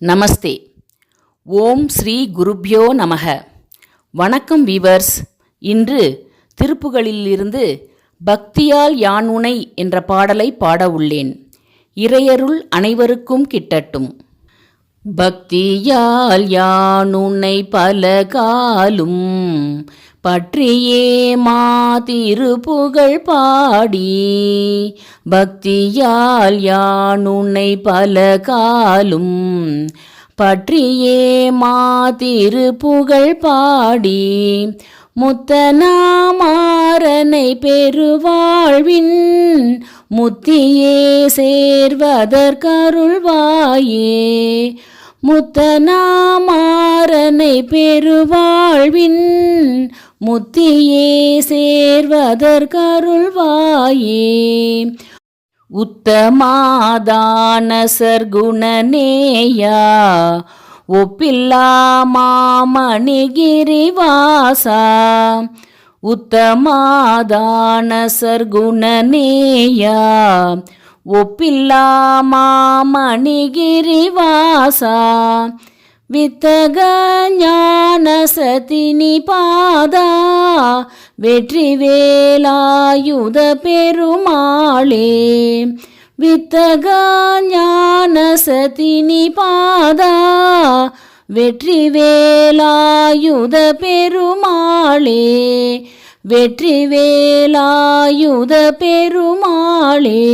நமஸ்தே. ஓம் ஸ்ரீ குருப்யோ நமக. வணக்கம் வீவர்ஸ். இன்று திருப்புகளிலிருந்து பக்தியால் யான் உனை என்ற பாடலை பாட உள்ளேன். இறையருள் அனைவருக்கும் கிட்டட்டும். பக்தியால் யான் உன்னை பலகாலும் பற்றியே திருப்புகழ் பாடி, பக்தியால் யான் உன்னை பலகாலும் பற்றியே திருப்புகழ் பாடி, முத்தனாமாறனை பெருவாழ்வின் முத்தியே சேர்வதற்கருள்வாயே, முத்தனாமாறனை பெருவாழ்வின் முத்தியே சேர்வதற்கருள்வாயே, உத்தமாதான சர்க்குணநேயா ஒப்பில்லா மாமணிகிரிவாசா, உத்தமாதான சர்க்குணநேயா ஒப்பில்லா மாமணிகிரிவாசா, வித்தக ஞான சதினி பாதா வெற்றி வேலாயுத பெருமாளே, வித்தக ஞான சதினி பாதா வெற்றி வேலாயுத பெருமாளே, வெற்றி வேலாயுத பெருமாளே.